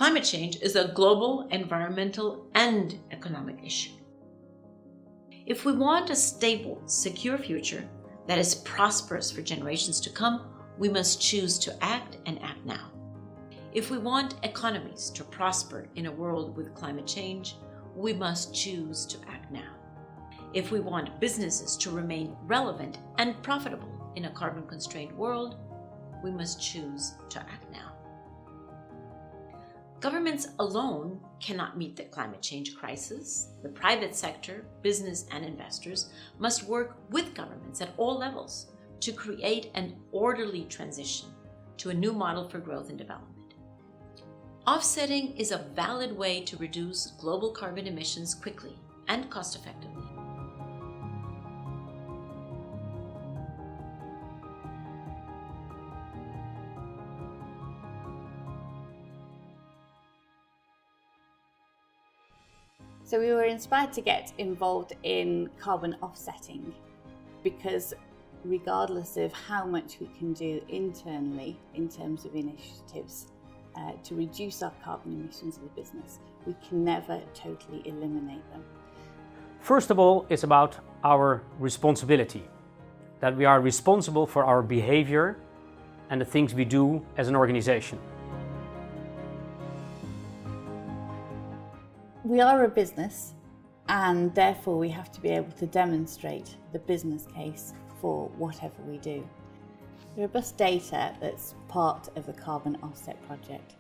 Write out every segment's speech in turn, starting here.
Climate change is a global environmental and economic issue. If we want a stable, secure future that is prosperous for generations to come, we must choose to act and act now. If we want economies to prosper in a world with climate change, we must choose to act now. If we want businesses to remain relevant and profitable in a carbon-constrained world, we must choose to act now. Governments alone cannot meet the climate change crisis. The private sector, business and investors must work with governments at all levels to create an orderly transition to a new model for growth and development. Offsetting is a valid way to reduce global carbon emissions quickly and cost-effectively. So we were inspired to get involved in carbon offsetting because regardless of how much we can do internally in terms of initiatives to reduce our carbon emissions as a business, we can never totally eliminate them. First of all, it's about our responsibility, that we are responsible for our behavior and the things we do as an organization. We are a business and therefore we have to be able to demonstrate the business case for whatever we do. The robust data that's part of the carbon offset project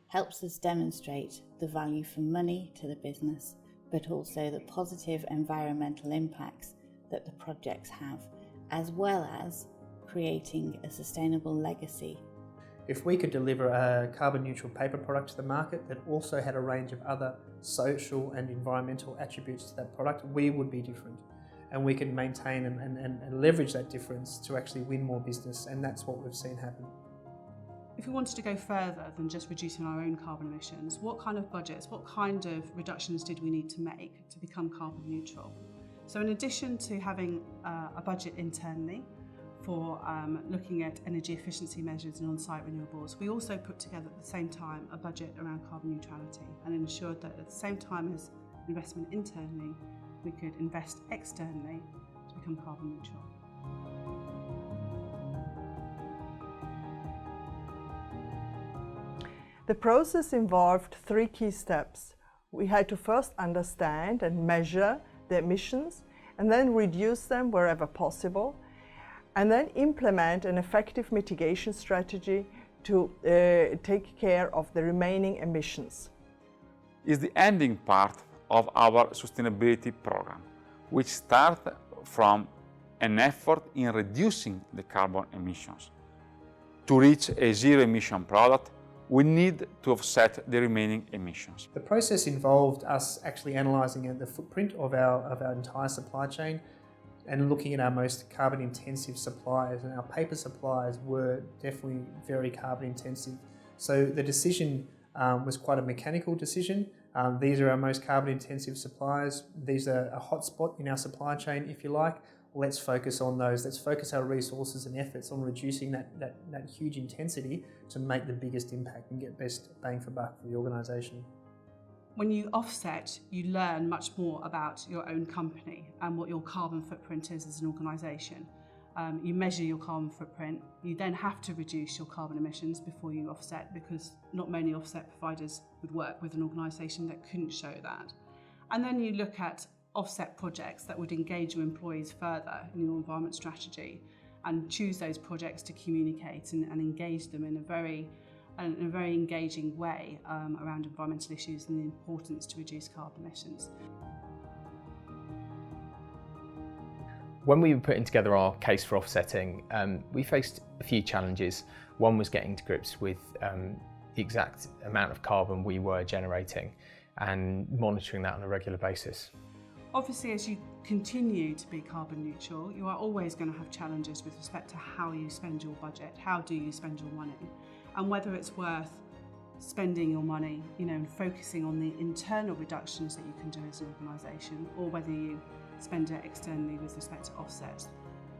helps us demonstrate the value for money to the business, but also the positive environmental impacts that the projects have, as well as creating a sustainable legacy. If we could deliver a carbon neutral paper product to the market that also had a range of other social and environmental attributes to that product, we would be different. And we can maintain and leverage that difference to actually win more business, and that's what we've seen happen. If we wanted to go further than just reducing our own carbon emissions, what kind of budgets, what kind of reductions did we need to make to become carbon neutral? So in addition to having a budget internally for looking at energy efficiency measures and on-site renewables, we also put together at the same time a budget around carbon neutrality and ensured that at the same time as investment internally, we could invest externally to become carbon neutral. The process involved 3 key steps. We had to first understand and measure the emissions and then reduce them wherever possible, and then implement an effective mitigation strategy to take care of the remaining emissions. Is the ending part of our sustainability program, which starts from an effort in reducing the carbon emissions. To reach a zero-emission product, we need to offset the remaining emissions. The process involved us actually analysing the footprint of our entire supply chain and looking at our most carbon intensive suppliers, and our paper suppliers were definitely very carbon intensive. So the decision was quite a mechanical decision. These are our most carbon intensive suppliers. These are a hotspot in our supply chain, if you like. Let's focus on those. Let's focus our resources and efforts on reducing that huge intensity to make the biggest impact and get best bang for buck for the organisation. When you offset, you learn much more about your own company and what your carbon footprint is as an organisation. You measure your carbon footprint. You then have to reduce your carbon emissions before you offset, because not many offset providers would work with an organisation that couldn't show that. And then you look at offset projects that would engage your employees further in your environment strategy and choose those projects to communicate and engage them in a very engaging way around environmental issues and the importance to reduce carbon emissions. When we were putting together our case for offsetting, we faced a few challenges. One was getting to grips with the exact amount of carbon we were generating and monitoring that on a regular basis. Obviously, as you continue to be carbon neutral, you are always going to have challenges with respect to how you spend your budget, how do you spend your money, and whether it's worth spending your money, and focusing on the internal reductions that you can do as an organisation, or whether you spend it externally with respect to offsets.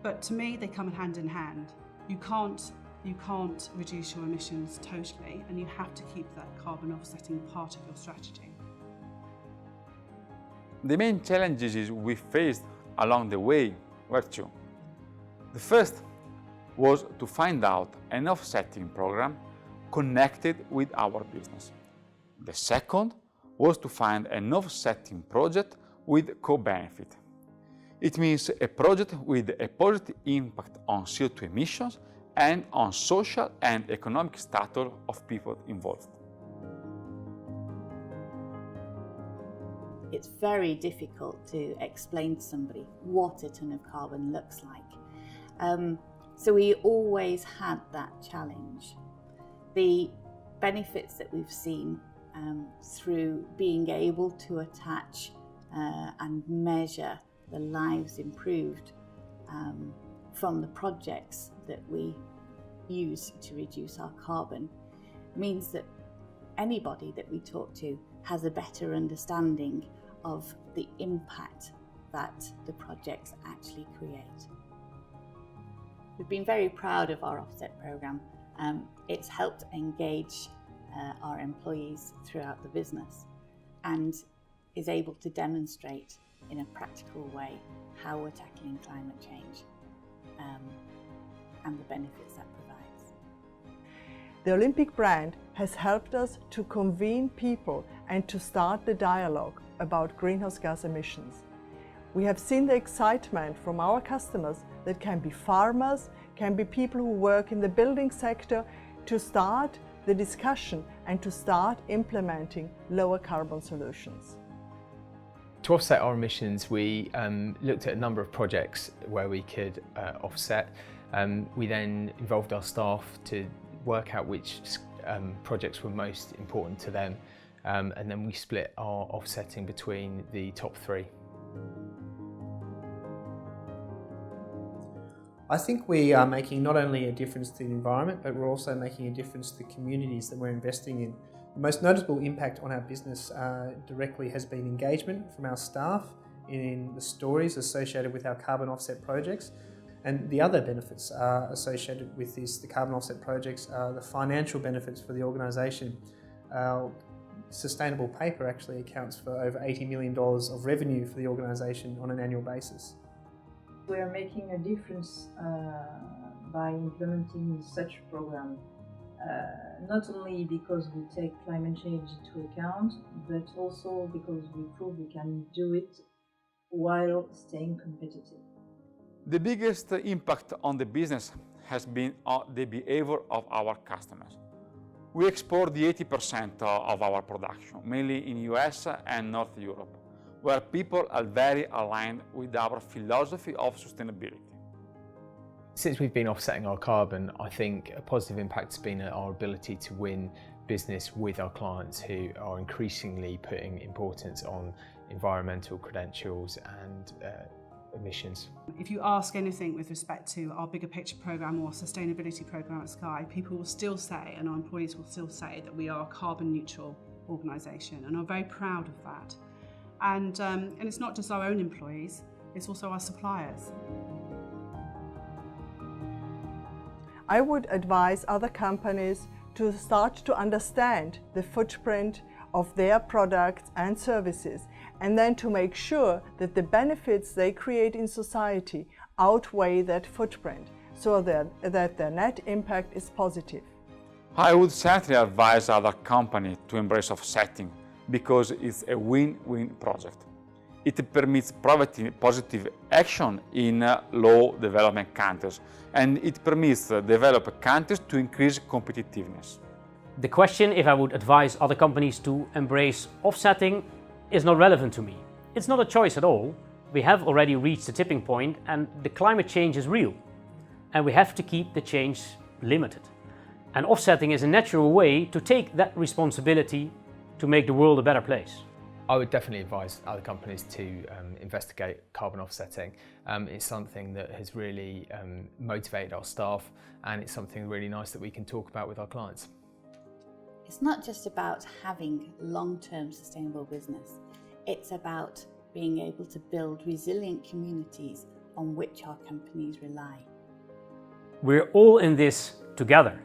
But to me, they come hand in hand. You can't you can't reduce your emissions totally, and you have to keep that carbon offsetting part of your strategy. The main challenges we faced along the way were two. The first was to find out an offsetting program connected with our business. The second was to find an offsetting project with co-benefit. It means a project with a positive impact on CO2 emissions and on social and economic status of people involved. It's very difficult to explain to somebody what a ton of carbon looks like. So we always had that challenge. The benefits that we've seen through being able to attach and measure the lives improved from the projects that we use to reduce our carbon means that anybody that we talk to has a better understanding of the impact that the projects actually create. We've been very proud of our offset programme. It's helped engage our employees throughout the business and is able to demonstrate in a practical way how we're tackling climate change and the benefits that provides. The Olympic brand has helped us to convene people and to start the dialogue about greenhouse gas emissions. We have seen the excitement from our customers that can be farmers, can be people who work in the building sector, to start the discussion and to start implementing lower carbon solutions. To offset our emissions, we looked at a number of projects where we could offset. We then involved our staff to work out which projects were most important to them, and then we split our offsetting between the top three. I think we are making not only a difference to the environment, but we're also making a difference to the communities that we're investing in. The most noticeable impact on our business directly has been engagement from our staff in the stories associated with our carbon offset projects. And the other benefits associated with the carbon offset projects are the financial benefits for the organisation. Our sustainable paper actually accounts for over $80 million of revenue for the organisation on an annual basis. We are making a difference by implementing such a program, not only because we take climate change into account, but also because we prove we can do it while staying competitive. The biggest impact on the business has been the behavior of our customers. We export the 80% of our production, mainly in US and North Europe, where people are very aligned with our philosophy of sustainability. Since we've been offsetting our carbon, I think a positive impact has been our ability to win business with our clients who are increasingly putting importance on environmental credentials and emissions. If you ask anything with respect to our bigger picture programme or sustainability programme at Sky, people will still say, and our employees will still say, that we are a carbon neutral organisation, and I'm very proud of that. And it's not just our own employees, it's also our suppliers. I would advise other companies to start to understand the footprint of their products and services, and then to make sure that the benefits they create in society outweigh that footprint, so that their net impact is positive. I would certainly advise other companies to embrace offsetting, because it's a win-win project. It permits positive action in low development countries, and it permits developed countries to increase competitiveness. The question if I would advise other companies to embrace offsetting is not relevant to me. It's not a choice at all. We have already reached the tipping point and the climate change is real. And we have to keep the change limited. And offsetting is a natural way to take that responsibility to make the world a better place. I would definitely advise other companies to investigate carbon offsetting. It's something that has really motivated our staff, and it's something really nice that we can talk about with our clients. It's not just about having long-term sustainable business. It's about being able to build resilient communities on which our companies rely. We're all in this together.